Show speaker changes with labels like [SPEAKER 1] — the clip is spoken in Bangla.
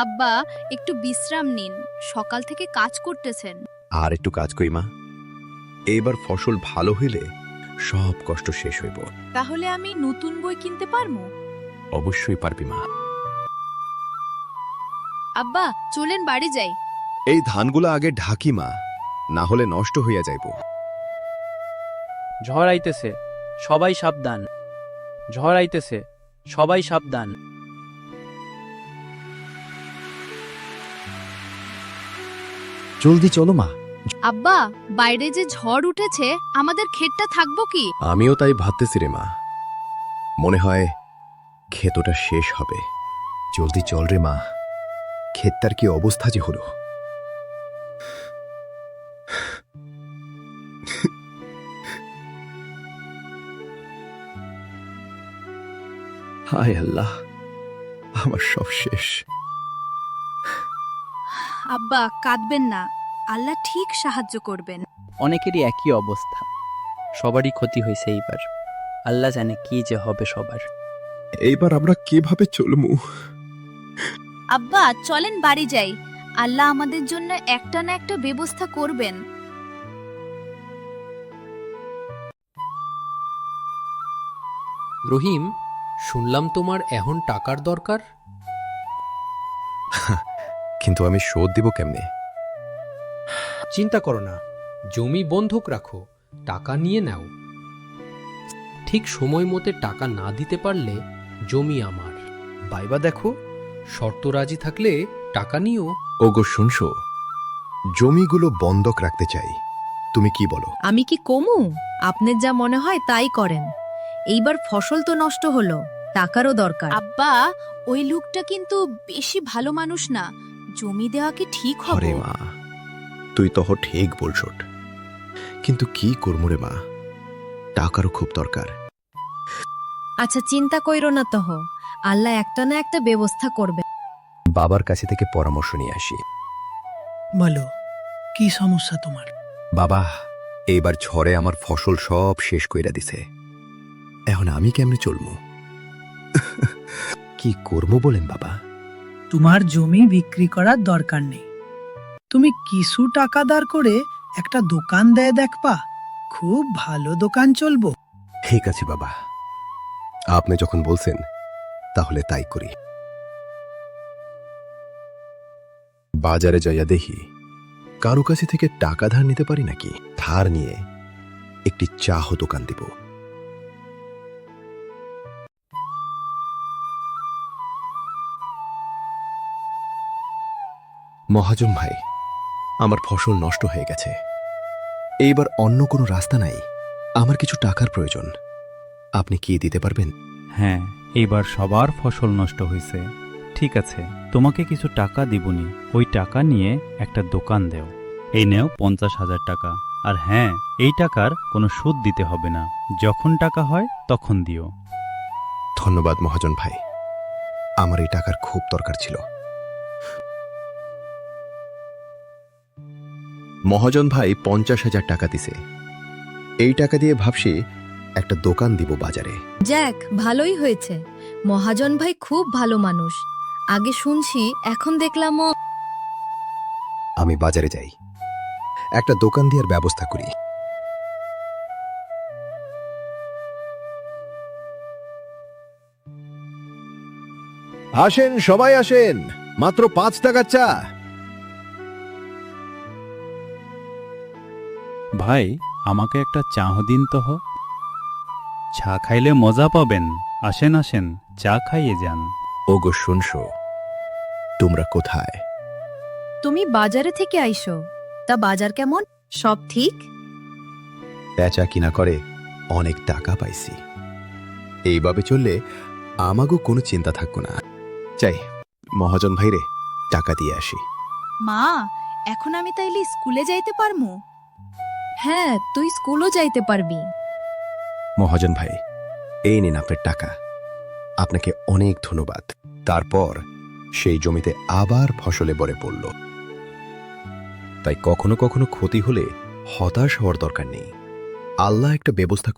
[SPEAKER 1] আব্বা, একটু বিশ্রাম নিন, সকাল থেকে কাজ করতেছেন।
[SPEAKER 2] আর একটু কাজ করি মা, এইবার ফসল ভালো হইলে সব কষ্ট শেষ হইব।
[SPEAKER 1] তাহলে আমি নতুন বই কিনতে পারবো?
[SPEAKER 2] অবশ্যই পারবি মা।
[SPEAKER 1] আব্বা, চলেন বাড়ি যাই।
[SPEAKER 2] এই ধানগুলো আগে ঢাকি মা, না হলে নষ্ট হইয়া যাইব।
[SPEAKER 3] ঝড় আইতেছে, সবাই সাবধান। ঝড় আইতেছে, সবাই সাবধান।
[SPEAKER 4] জলদি চলো মা।
[SPEAKER 1] আব্বা, বাইরে যে ঝড় উঠেছে, আমাদের ক্ষেতটা থাকবো কি?
[SPEAKER 2] আমিও তাই ভাবতেছি রে মা, মনে হয় ক্ষেতটা শেষ হবে। জলদি চল রে মা, ক্ষেতটার কি অবস্থা যে হলো। হায় আল্লাহ, আমার সব শেষ।
[SPEAKER 1] আব্বা, কাঁদবেন না, আল্লাহ ঠিক সাহায্য করবেন।
[SPEAKER 3] অনেকেরই একই অবস্থা, সবারই ক্ষতি হয়েছে এইবার। আল্লাহ জানে কি যে হবে সবার।
[SPEAKER 2] এইবার আমরা কিভাবে চলমু?
[SPEAKER 1] আব্বা, চলেন বাড়ি যাই, আল্লাহ আমাদের জন্য একটা না একটা ব্যবস্থা করবেন।
[SPEAKER 5] রহিম, শুনলাম তোমার এখন টাকার দরকার।
[SPEAKER 2] কিন্তু আমি শোধ দিব কেমনে?
[SPEAKER 5] চিন্তা করো না, জমি বন্ধক রাখো, টাকা নিয়ে নাও। ঠিক সময় মতে টাকা না দিতে পারলে জমি আমার। বাইবা দেখো, শর্ত রাজি থাকলে টাকা নিও।
[SPEAKER 2] ওগো শুনছো, জমিগুলো বন্ধক রাখতে চাই, তুমি কি বলো?
[SPEAKER 6] আমি কি কমু? আপনার যা মনে হয় তাই করেন। এইবার ফসল তো নষ্ট হলো, টাকারও দরকার।
[SPEAKER 1] আব্বা, ওই লোকটা কিন্তু বেশি ভালো মানুষ না, জমি দেওয়া কি ঠিক হবে?
[SPEAKER 2] আরে মা, তুই তহ ঠিক বলছট, কিন্তু কি করমু রে মা, টাকারও খুব দরকার।
[SPEAKER 6] আচ্ছা, চিন্তা কইরো না তহ, আল্লাহ একটা না একটা ব্যবস্থা করবে।
[SPEAKER 2] বাবার কাছে থেকে পরামর্শ নিয়ে আসি।
[SPEAKER 7] বলো, কি সমস্যা তোমার?
[SPEAKER 2] বাবা, এইবার ঝড়ে আমার ফসল সব শেষ কইরা দিছে, এখন আমি কেমনে চলমু? কি করবো বলেন বাবা?
[SPEAKER 7] তোমার জমি বিক্রি করার দরকার নেই। তুমি কিছু টাকা দাঁড় করে একটা দোকান দেয় দেখবা, খুব ভালো দোকান চলবো।
[SPEAKER 2] ঠিক আছে বাবা, আপনি যখন বলছেন তাহলে তাই করি। বাজারে যাইয়া দেখি কারো কাছে থেকে টাকা ধার নিতে পারি নাকি। ধার নিয়ে একটি চাহ দোকান দিব। মহাজন ভাই, আমার ফসল নষ্ট হয়ে গেছে, এইবার অন্য কোনো রাস্তা নাই, আমার কিছু টাকার প্রয়োজন, আপনি কি দিতে পারবেন?
[SPEAKER 4] হ্যাঁ, এইবার সবার ফসল নষ্ট হয়েছে। ঠিক আছে, তোমাকে কিছু টাকা দিবনি, ওই টাকা নিয়ে একটা দোকান দেও। এই নেও 50,000 টাকা। আর হ্যাঁ, এই টাকার কোনো সুদ দিতে হবে না, যখন টাকা হয় তখন দিও।
[SPEAKER 2] ধন্যবাদ মহাজন ভাই, আমার এই টাকার খুব দরকার ছিল। মহাজন ভাই 50,000 টাকা দিছে, এই টাকা দিয়ে ভাবছি একটা দোকান দিব বাজারে।
[SPEAKER 6] যাক, ভালোই হয়েছে। মহাজন ভাই খুব ভালো মানুষ, আগে শুনছি, এখন দেখলাম
[SPEAKER 2] আমি বাজারে যাই, একটা দোকান দেওয়ার ব্যবস্থা করি। আসেন সবাই আসেন, মাত্র 5 টাকা চা।
[SPEAKER 4] ভাই, আমাকে একটা চাহ দিন তো। চা খাইলে মজা পাবেন। আসেন আসেন, চা খাইয়ে যান।
[SPEAKER 2] ওগো শুনছো, তোমরা কোথায়?
[SPEAKER 6] তুমি বাজারে থেকে আইসো, তা বাজার কেমন? সব ঠিক?
[SPEAKER 2] বেচা কিনা করে অনেক টাকা পাইছি, এইভাবে চললে আমাগো কোনো চিন্তা থাকবো না। চাই মহাজন ভাইরে টাকা দিয়ে আসি।
[SPEAKER 1] মা, এখন আমি তাইলে স্কুলে যাইতে পারমু?
[SPEAKER 6] হ্যাঁ, তুই স্কুলও যাইতে পারবি।
[SPEAKER 2] মহাজন ভাই, এই নিন আপনার টাকা, আপনাকে অনেক ধন্যবাদ। তারপর সেই জমিতে আবার ফসলে ভরে পড়ল। তাই কখনো কখনো ক্ষতি হলে হতাশ হওয়ার দরকার নেই, আল্লাহ একটা ব্যবস্থা